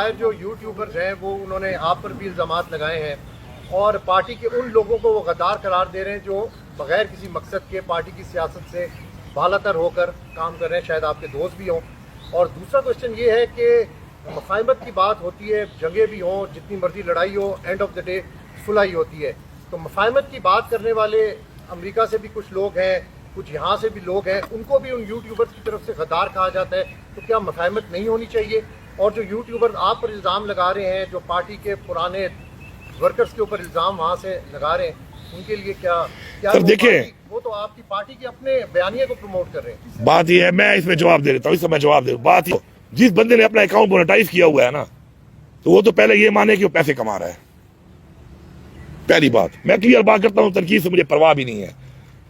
ظاہر جو یوٹیوبرز ہیں وہ انہوں نے آپ پر بھی الزامات لگائے ہیں اور پارٹی کے ان لوگوں کو وہ غدار قرار دے رہے ہیں جو بغیر کسی مقصد کے پارٹی کی سیاست سے بالاتر ہو کر کام کر رہے ہیں، شاید آپ کے دوست بھی ہوں. اور دوسرا کوشچن یہ ہے کہ مفاہمت کی بات ہوتی ہے، جنگیں بھی ہوں، جتنی مرضی لڑائی ہو، اینڈ آف دا ڈے صلح ہی ہوتی ہے. تو مفاہمت کی بات کرنے والے امریکہ سے بھی کچھ لوگ ہیں، کچھ یہاں سے بھی لوگ ہیں، ان کو بھی ان یوٹیوبرز کی طرف سے غدار کہا جاتا ہے. تو کیا مفاہمت نہیں ہونی چاہیے؟ اور جو یوٹیوبرز آپ پر الزام لگا رہے ہیں، جو پارٹی کے پرانے ورکرز کے اوپر الزام وہاں سے لگا رہے ہیں، ان کے لیے کیا دیکھیں، وہ تو آپ کی پارٹی کے اپنے بیانیے کو پروموٹ کر رہے ہیں. بات یہ ہے، میں اس میں جواب دے دیتا ہوں، اس میں جواب دے. بات یہ، جس بندے نے اپنا اکاؤنٹ مونیٹائز کیا ہوا ہے نا، تو وہ تو پہلے یہ مانے کہ وہ پیسے کما رہا ہے. پہلی بات میں کلیئر بات کرتا ہوں، تنقید سے مجھے پرواہ بھی نہیں ہے.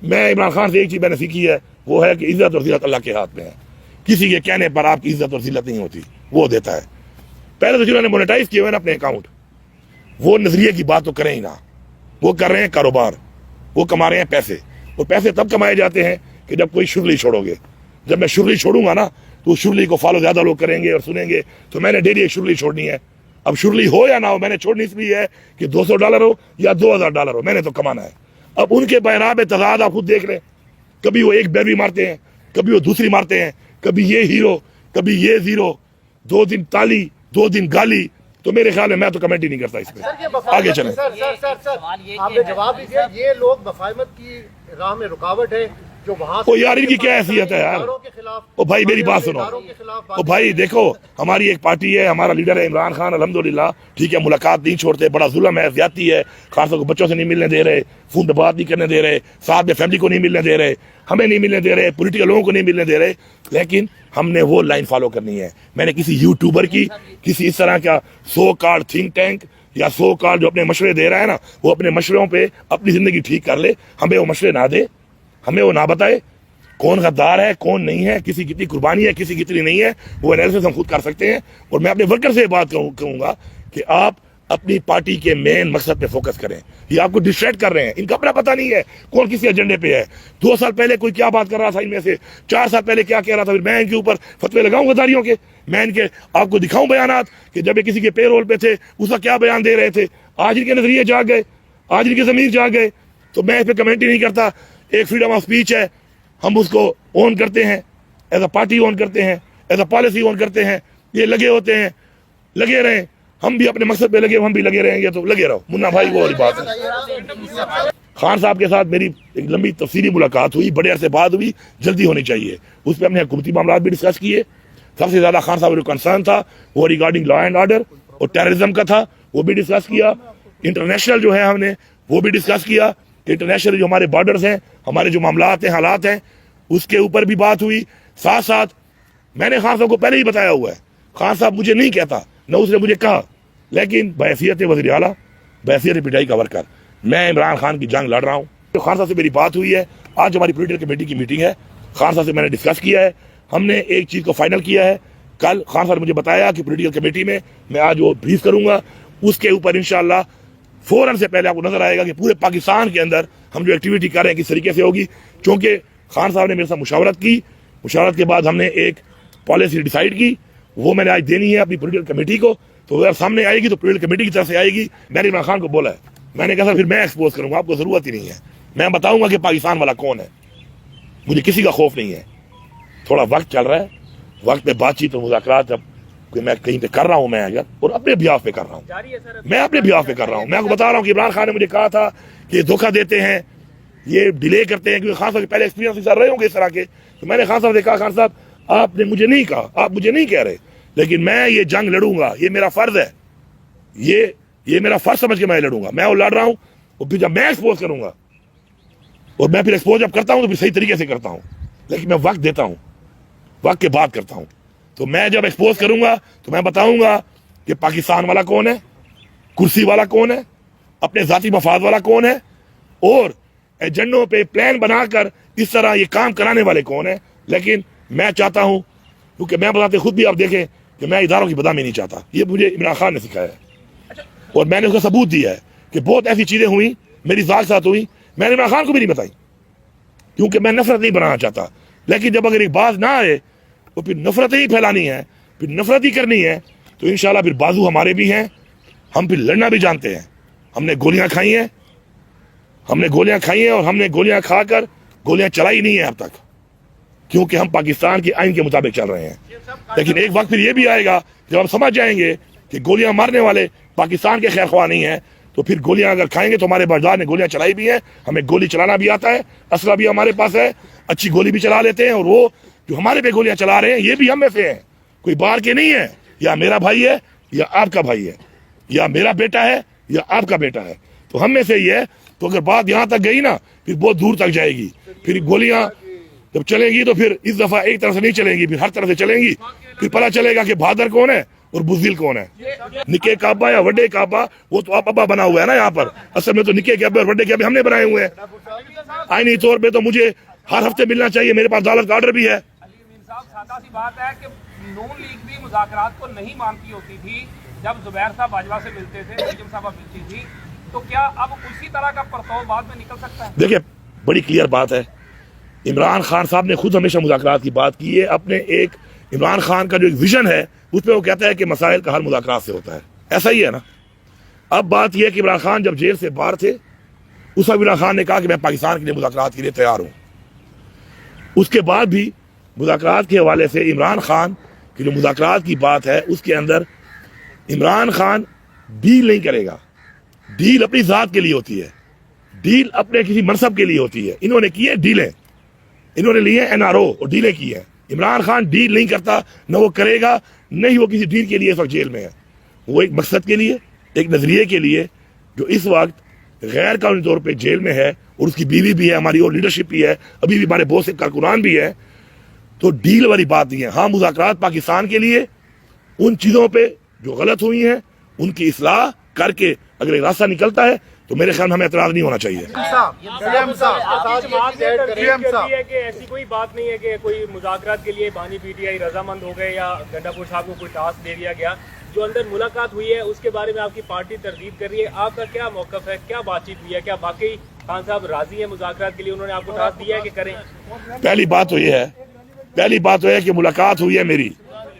میں عمران خان سے ایک چیز میں نے سیکھی ہے، وہ ہے کہ عزت اور ذلت اللہ کے ہاتھ میں ہے. کسی کے کہنے پر آپ کی عزت اور ذلت نہیں ہوتی، وہ دیتا ہے. پہلے تو جنہوں نے مونیٹائز کیے ہوئے نا اپنے اکاؤنٹ، وہ نظریے کی بات تو کریں ہی نہ. وہ کر رہے ہیں کاروبار، وہ کما رہے ہیں پیسے. اور پیسے تب کمائے جاتے ہیں کہ جب کوئی شغلی چھوڑو گے. جب میں شغلی چھوڑوں گا نا تو اس شغلی کو فالو زیادہ لوگ کریں گے اور سنیں گے. تو میں نے ڈیلی ایک شغلی چھوڑنی ہے. اب شغلی ہو یا نہ ہو، میں نے چھوڑنی اس لیے ہے کہ $200 ہو یا $2000 ہو، میں نے تو کمانا ہے. اب ان کے بہرحال تضاد آپ خود دیکھ لیں. کبھی وہ ایک بیروی مارتے ہیں، کبھی وہ دوسری مارتے ہیں، کبھی یہ ہیرو، کبھی یہ زیرو. 2 دن تالی، 2 دن گالی. تو میرے خیال میں تو کمنٹ ہی نہیں کرتا اس پہ. آگے چلیں. سر آپ نے جواب بھی دیا، یہ لوگ مفاہمت کی راہ میں رکاوٹ ہے جو وہاں سے. یار ان کی کیا حیثیت ہے یار؟ او بھائی میری بات سنو. او بھائی دیکھو، ہماری ایک پارٹی ہے، ہمارا لیڈر ہے عمران خان، الحمدللہ ٹھیک ہے، ملاقات نہیں چھوڑتے. بڑا ظلم ہے، زیادتی ہے. خاص طور کو بچوں سے نہیں ملنے دے رہے، فون پہ بات نہیں کرنے دے رہے، ساتھ میں فیملی کو نہیں ملنے دے رہے، ہمیں نہیں ملنے دے رہے، پولیٹیکل لوگوں کو نہیں ملنے دے رہے. لیکن ہم نے وہ لائن فالو کرنی ہے. میں نے کسی یوٹیوبر کی، کسی اس طرح کا سو کارڈ تھنک ٹینک یا سو کارڈ جو اپنے مشورے دے رہا ہے نا، وہ اپنے مشوروں پہ اپنی زندگی ٹھیک کر لے. ہمیں وہ مشورے نہ دے، ہمیں وہ نہ بتائے کون غدار ہے، کون نہیں ہے، کسی کتنی قربانی ہے، کسی کتنی نہیں ہے. وہ انالیسس ہم خود کر سکتے ہیں. اور میں اپنے ورکر سے بات کہوں گا کہ آپ اپنی پارٹی کے مین مقصد پہ فوکس کریں. یہ آپ کو ڈسٹریکٹ کر رہے ہیں. ان کا اپنا پتہ نہیں ہے کون کسی ایجنڈے پہ ہے. 2 سال پہلے کوئی کیا بات کر رہا تھا ان میں سے، 4 سال پہلے کیا کہہ رہا تھا. پھر میں ان کے اوپر فتوے لگاؤں غداریوں کے؟ میں ان کے آپ کو دکھاؤں بیانات کہ جب یہ کسی کے پے رول پہ تھے اس کا کیا بیان دے رہے تھے؟ آج ان کے نظریے جاگ گئے، آج ان کے ضمیر جاگ گئے. تو میں اس پہ کمنٹ ہی نہیں کرتا. ایک فریڈم آف اسپیچ ہے، ہم اس کو اون کرتے ہیں، ایز اے پارٹی اون کرتے ہیں، ایز اے پالیسی اون کرتے ہیں. یہ لگے ہوتے ہیں، لگے رہیں. ہم بھی اپنے مقصد پہ لگے، ہم بھی لگے رہیں گے. تو لگے رہو منا بھائی، وہ والی بات ہے. خان صاحب کے ساتھ میری ایک لمبی تفصیلی ملاقات ہوئی، بڑے عرصے بعد ہوئی، جلدی ہونی چاہیے. اس پہ ہم نے حکومتی معاملات بھی ڈسکس کیے. سب سے زیادہ خان صاحب جو کنسرن تھا وہ ریگارڈنگ لا اینڈ آرڈر اور ٹیررزم کا تھا، وہ بھی ڈسکس کیا. انٹرنیشنل جو ہے ہم نے وہ بھی ڈسکس کیا کہ انٹرنیشنل جو ہمارے بارڈرز ہیں، ہمارے جو معاملات ہیں، حالات ہیں، اس کے اوپر بھی بات ہوئی. ساتھ ساتھ میں نے خان صاحب کو پہلے ہی بتایا ہوا ہے، خان صاحب مجھے نہیں کہتا، نہ اس نے مجھے کہا، لیکن بحیثیت وزیر اعلیٰ، بحیثیت پٹائی کا ورکر، میں عمران خان کی جنگ لڑ رہا ہوں. خان صاحب سے میری بات ہوئی ہے. آج ہماری پولیٹیکل کمیٹی کی میٹنگ ہے. خان صاحب سے میں نے ڈسکس کیا ہے. ہم نے ایک چیز کو فائنل کیا ہے. کل خان صاحب نے مجھے بتایا کہ پولیٹیکل کمیٹی میں میں آج وہ بریف کروں گا. اس کے اوپر انشاءاللہ فوراً سے پہلے آپ کو نظر آئے گا کہ پورے پاکستان کے اندر ہم جو ایکٹیویٹی کر رہے ہیں کس طریقے سے ہوگی. چونکہ خان صاحب نے میرے ساتھ مشاورت کی، مشاورت کے بعد ہم نے ایک پالیسی ڈیسائیڈ کی. وہ میں نے آج دینی ہے اپنی پولیٹیکل کمیٹی کو. تو اگر سامنے آئے گی تو پولیٹیکل کمیٹی کی طرف سے آئے گی. میں نے عمران خان کو بولا ہے، میں نے کہا سر پھر میں ایکسپوز کروں گا، آپ کو ضرورت ہی نہیں ہے. میں بتاؤں گا کہ پاکستان والا کون ہے. مجھے کسی کا خوف نہیں ہے. تھوڑا وقت چل رہا ہے، وقت پہ بات چیت اور مذاکرات جب کہ میں کہیں پہ کر رہا ہوں، میں اگر اور اپنے بیاف پہ کر رہا ہوں، میں اپنے بیاف پہ کر رہا ہوں. میں آپ کو بتا رہا ہوں کہ عمران خان نے مجھے کہا تھا کہ یہ دھوکہ دیتے ہیں، یہ ڈیلے کرتے ہیں، کیونکہ خان صاحب کے پہلے ایکسپیرینس رہے ہوں گے اس طرح کے. تو میں نے خان صاحب سے کہا، خان صاحب آپ نے مجھے نہیں کہا، آپ مجھے نہیں کہہ رہے، لیکن میں یہ جنگ لڑوں گا، یہ میرا فرض ہے، یہ میرا فرض سمجھ کے میں لڑوں گا. میں وہ لڑ رہا ہوں. اور پھر جب میں ایکسپوز کروں گا، اور میں پھر ایکسپوز جب کرتا ہوں تو پھر صحیح طریقے سے کرتا ہوں، لیکن میں وقت دیتا ہوں، وقت کے بعد کرتا ہوں. تو میں جب ایکسپوز کروں گا تو میں بتاؤں گا کہ پاکستان والا کون ہے، کرسی والا کون ہے، اپنے ذاتی مفاد والا کون ہے، اور ایجنڈوں پہ پلان بنا کر اس طرح یہ کام کرانے والے کون ہیں. لیکن میں چاہتا ہوں، کیونکہ میں بتاتے خود بھی آپ دیکھیں کہ میں اداروں کی بدنامی نہیں چاہتا. یہ مجھے عمران خان نے سکھایا ہے اور میں نے اس کا ثبوت دیا ہے کہ بہت ایسی چیزیں ہوئیں میری ذات ساتھ ہوئی، میں نے عمران خان کو بھی نہیں بتائی، کیونکہ میں نفرت نہیں بنانا چاہتا. لیکن جب اگر ایک بات نہ آئے تو پھر نفرت ہی پھیلانی ہے، پھر نفرت ہی کرنی ہے. تو انشاءاللہ پھر بازو ہمارے بھی ہیں, ہم پھر لڑنا بھی جانتے ہیں. ہم نے گولیاں کھائی ہیں, اور ہم نے گولیاں کھا کر گولیاں چلائی نہیں ہیں اب تک, کیونکہ ہم پاکستان کے آئین کے مطابق چل رہے ہیں. لیکن ایک وقت پھر یہ بھی آئے گا جب ہم سمجھ جائیں گے کہ گولیاں مارنے والے پاکستان کے خیر خواہ نہیں ہیں, تو پھر گولیاں اگر کھائیں گے تو ہمارے بردار نے گولیاں چلائی بھی ہیں, ہمیں گولی چلانا بھی آتا ہے, اسلحہ بھی ہمارے پاس ہے, اچھی گولی بھی چلا لیتے ہیں, اور وہ جو ہمارے پہ گولیاں چلا رہے ہیں یہ بھی ہم میں سے ہیں, کوئی باہر کے نہیں ہے. یا میرا بھائی ہے یا آپ کا بھائی ہے, یا میرا بیٹا ہے یا آپ کا بیٹا ہے, تو ہم میں سے ہی ہے. تو اگر بات یہاں تک گئی نا پھر بہت دور تک جائے گی. پھر گولیاں جب چلیں گی تو پھر اس دفعہ ایک طرف سے نہیں چلیں گی, پھر ہر طرف سے چلیں گی. پھر پتہ چلے گا کہ بہادر کون ہے اور بزدل کون ہے. نکے کعبہ یا وڈے کعبہ وہ تو آپ ابا بنا ہوا ہے نا یہاں پر, اصل میں تو نکے کعبے اور وڈے کعبے ہم نے بنائے ہوئے ہیں. آئینی طور پہ تو مجھے ہر ہفتے ملنا چاہیے, میرے پاس عدالت کا آرڈر بھی ہے. علی امین صاحب, سادہ سی بات ہے کہ نون لیگ بھی مذاکرات کو نہیں مانتی ہوتی تھی جب زبیر صاحب باجوہ سے ملتے تھے, نجم صاحبہ ملتی تھی, تو کیا اب اسی طرح کا پرتو بعد میں نکل سکتا ہے؟ دیکھیں بڑی کلیئر بات ہے, عمران خان صاحب نے خود ہمیشہ مذاکرات کی بات کی ہے. اپنے ایک عمران خان کا جو ایک ویژن ہے اس پہ وہ کہتا ہے کہ مسائل کا حل مذاکرات سے ہوتا ہے. ایسا ہی ہے نا. اب بات یہ ہے کہ عمران خان جب جیل سے باہر تھے اس وقت عمران خان نے کہا کہ میں پاکستان کے لیے مذاکرات کے لیے تیار ہوں. اس کے بعد بھی مذاکرات کے حوالے سے عمران خان کی جو مذاکرات کی بات ہے اس کے اندر عمران خان ڈیل نہیں کرے گا. ڈیل اپنی ذات کے لیے ہوتی ہے, ڈیل اپنے کسی منصب کے لیے ہوتی ہے. انہوں نے کی ہے ڈیلیں, انہوں نے لیے NRO اور ڈیلیں کی ہیں. عمران خان ڈیل نہیں کرتا, نہ وہ کرے گا, نہیں وہ کسی ڈیل کے لیے اس وقت جیل میں ہے. وہ ایک مقصد کے لیے, ایک نظریے کے لیے جو اس وقت غیر قانونی طور پہ جیل میں ہے, اور اس کی بیوی بھی ہے, ہماری اور لیڈرشپ بھی ہے, ابھی بھی ہمارے بہت سے کارکنان بھی ہیں. تو ڈیل والی بات نہیں ہے. ہاں مذاکرات پاکستان کے لیے ان چیزوں پہ جو غلط ہوئی ہیں ان کی اصلاح کر کے اگر ایک راستہ نکلتا ہے تو میرے خیال میں ہمیں اعتراض نہیں ہونا چاہیے. ایسی کوئی بات نہیں ہے کہ کوئی مذاکرات کے لیے بانی PTI رضامند ہو گئے یا گنڈا پور صاحب کو کوئی ٹاسک دے دیا گیا. جو اندر ملاقات ہوئی ہے اس کے بارے میں آپ کی پارٹی تردید کر رہی ہے, آپ کا کیا موقف ہے, کیا بات چیت ہوئی ہے, کیا باقی خان صاحب راضی ہیں مذاکرات کے لیے, انہوں نے آپ کو ٹاسک دیا ہے کہ کریں؟ پہلی بات تو یہ ہے کہ ملاقات ہوئی ہے میری,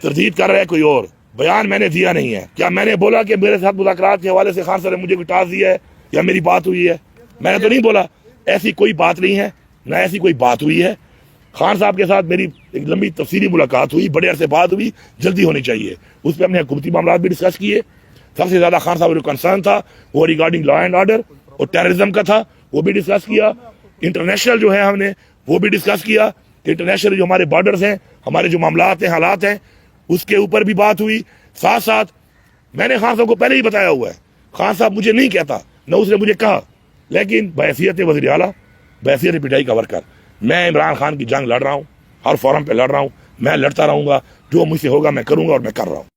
تردید کر رہا ہے کوئی اور. بیان میں نے دیا نہیں ہے. کیا میں نے بولا کہ میرے ساتھ مذاکرات کے حوالے سے خان صاحب نے مجھے کوئی ٹاسک دیا ہے یا میری بات ہوئی ہے؟ میں نے تو نہیں بولا. ایسی کوئی بات نہیں ہے, نہ ایسی کوئی بات ہوئی ہے. خان صاحب کے ساتھ میری ایک لمبی تفصیلی ملاقات ہوئی, بڑے عرصے بعد ہوئی, جلدی ہونی چاہیے. اس پہ ہم نے حکومتی معاملات بھی ڈسکس کیے. سب سے زیادہ خان صاحب جو کنسرن تھا وہ ریگارڈنگ لا اینڈ آرڈر اور ٹیررزم کا تھا, وہ بھی ڈسکس کیا. انٹرنیشنل جو ہے ہم نے وہ بھی ڈسکس کیا کہ انٹرنیشنل جو ہمارے بارڈرز ہیں, ہمارے جو معاملات ہیں, حالات ہیں, اس کے اوپر بھی بات ہوئی. ساتھ ساتھ میں نے خان صاحب کو پہلے ہی بتایا ہوا ہے, خان صاحب مجھے نہیں کہتا, نہ اس نے مجھے کہا, لیکن بحیثیت وزیر اعلیٰ, بحیثیت PTI کا ورکر, میں عمران خان کی جنگ لڑ رہا ہوں, ہر فورم پہ لڑ رہا ہوں. میں لڑتا رہوں گا, جو مجھ سے ہوگا میں کروں گا اور میں کر رہا ہوں.